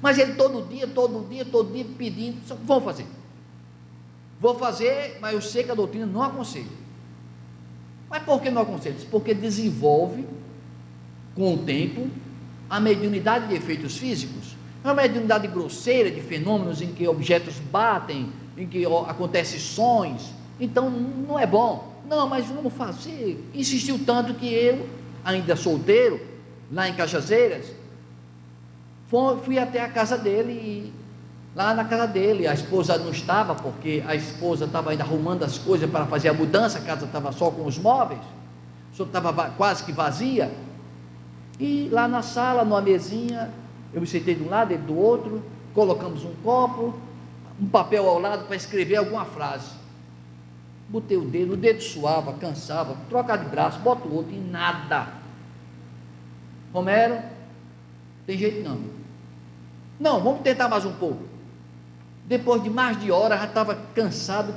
Mas ele todo dia pedindo, vou fazer, mas eu sei que a doutrina não aconselha. Mas por que não aconselha? Porque desenvolve com o tempo a mediunidade de efeitos físicos. É uma mediunidade grosseira, de fenômenos em que objetos batem, em que acontecem sons. Então não é bom. Não, mas vamos fazer. Insistiu tanto que eu, ainda solteiro, lá em Cajazeiras, Fui até a casa dele e lá na casa dele, a esposa não estava, porque a esposa estava ainda arrumando as coisas para fazer a mudança, a casa estava só com os móveis, só estava quase que vazia. E lá na sala, numa mesinha, eu me sentei de um lado, ele do outro, colocamos um copo, um papel ao lado para escrever alguma frase. Botei o dedo suava, cansava, trocar de braço, bota o outro e nada. Romero, tem jeito não. Não, vamos tentar mais um pouco. Depois de mais de hora, já estava cansado,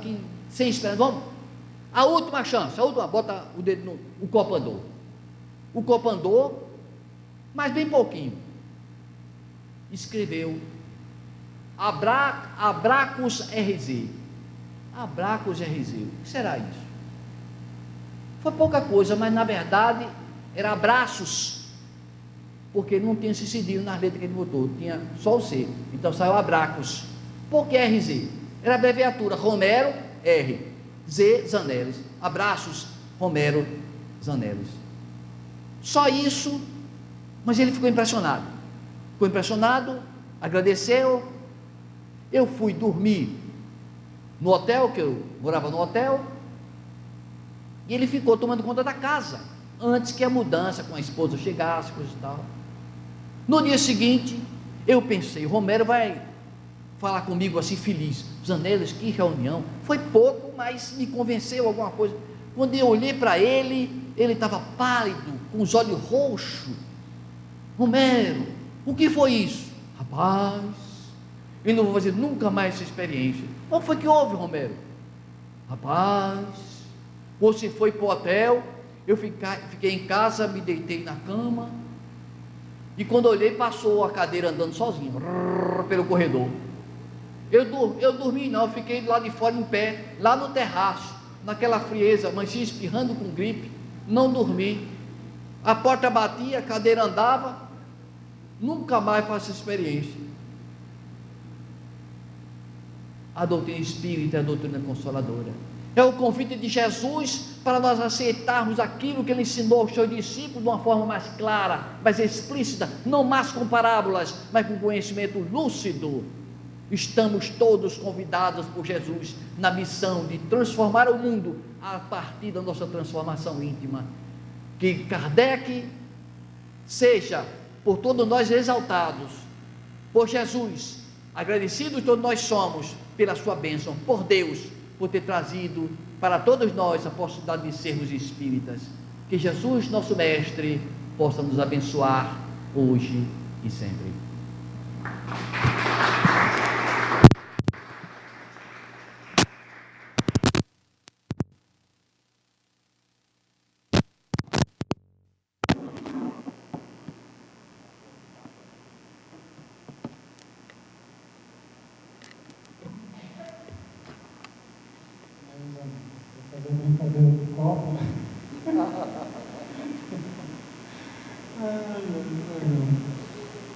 sem esperança. Vamos, a última chance, bota o dedo o copo andou. O copo andou, mas bem pouquinho. Escreveu Abracus RZ. Abracus RZ. O que será isso? Foi pouca coisa, mas na verdade era abraços, porque não tinha esse cedilho nas letras que ele botou, tinha só o C, então saiu Abracus. Por que RZ? Era a abreviatura Romero R, Z Zanelis, abraços Romero Zanelis. Só isso, mas ele ficou impressionado, agradeceu. Eu fui dormir no hotel, que eu morava no hotel, e ele ficou tomando conta da casa, antes que a mudança com a esposa chegasse, coisa e tal. No dia seguinte, eu pensei, Romero vai falar comigo assim feliz. Zanelis, que reunião, foi pouco, mas me convenceu alguma coisa. Quando eu olhei para ele, ele estava pálido, com os olhos roxos. Romero, o que foi isso? Rapaz, eu não vou fazer nunca mais essa experiência. Qual foi que houve, Romero? Rapaz, você foi para o hotel, eu fiquei em casa, me deitei na cama, e quando olhei, passou a cadeira andando sozinho, pelo corredor. Eu dormi não, eu fiquei lá de fora em pé, lá no terraço, naquela frieza, manchinha espirrando com gripe, não dormi. A porta batia, a cadeira andava, nunca mais faço essa experiência. A doutrina espírita é a doutrina consoladora, é o convite de Jesus para nós aceitarmos aquilo que ele ensinou aos seus discípulos de uma forma mais clara, mais explícita, não mais com parábolas, mas com conhecimento lúcido. Estamos todos convidados por Jesus na missão de transformar o mundo a partir da nossa transformação íntima. Que Kardec seja por todos nós exaltados, por Jesus, agradecidos todos nós somos pela sua bênção, por Deus, por ter trazido para todos nós a possibilidade de sermos espíritas. Que Jesus, nosso Mestre, possa nos abençoar hoje e sempre.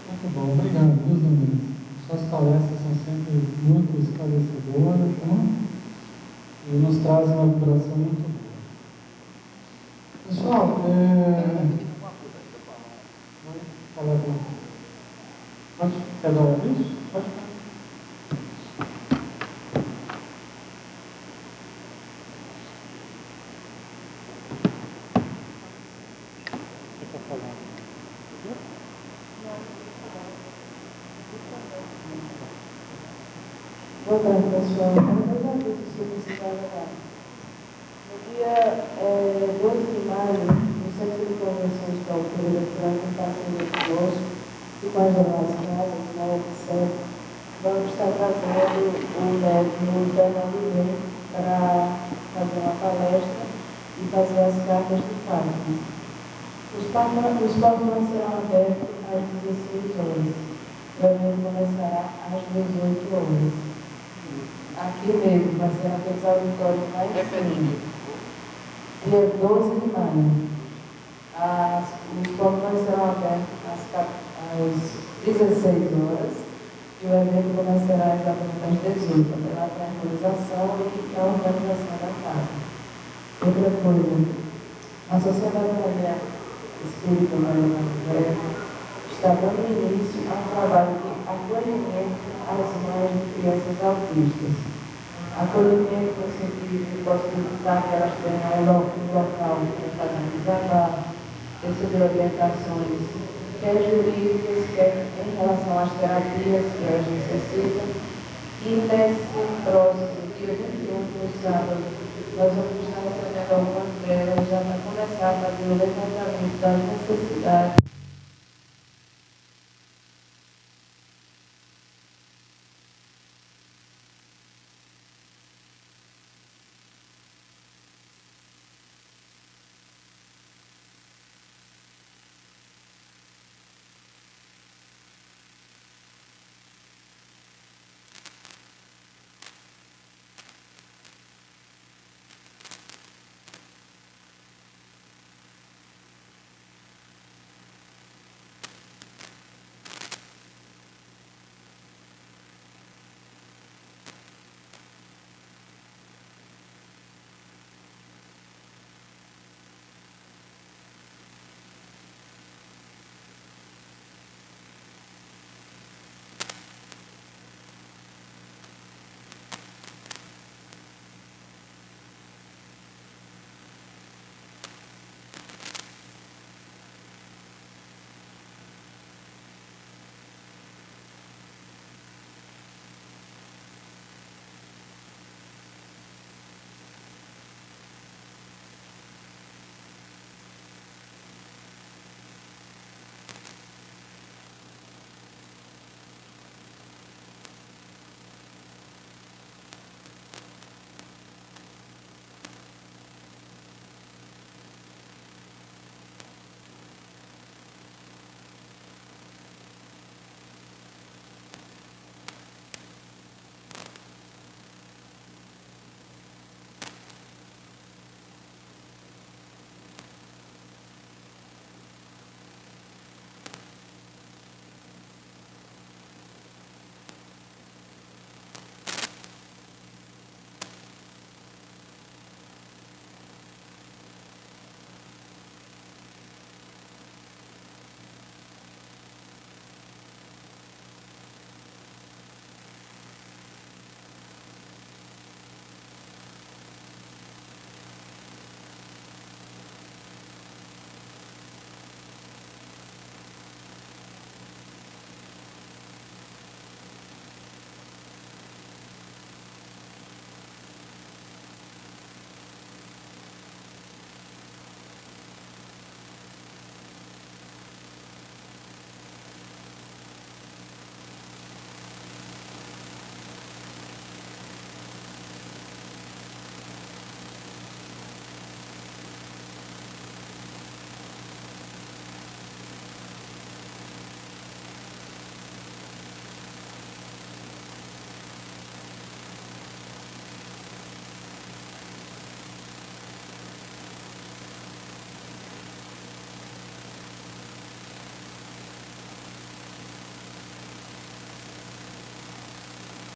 Muito bom, obrigado, Deus Domingos. Suas palestras são sempre muito esclarecedoras, então, e nos trazem uma vibração muito boa. Pessoal, quer dar um aviso? Pode falar. Boa tarde, pessoal. No dia 12 de maio, no Centro de Convenções de Altura, será um parceiro conosco e com as demais casas, na UFSEC, vamos estar trazendo o médico Fernando Lima para fazer uma palestra e fazer as cartas de Fátima. Os palcos serão abertos às 16 horas. O evento começará às 18 horas. Aqui mesmo, vai ser naqueles auditórios mais cedo. Dia 12 de maio. Os palcos serão abertos às 16 horas e o evento começará exatamente às 18, pela tranquilização e a organização da casa. Outra coisa, a Sociedade Espírita Maria está dando início a um trabalho de acolhimento às mães de crianças autistas. Acolhimento no sentido de possibilitar que elas tenham um local para fazer um desabafo, receber orientações, quer jurídicas, quer em relação às terapias que elas necessitam. E nesse próximo dia 21, no sábado, nós vamos estar recebendo algumas delas já para começar a fazer o levantamento das necessidades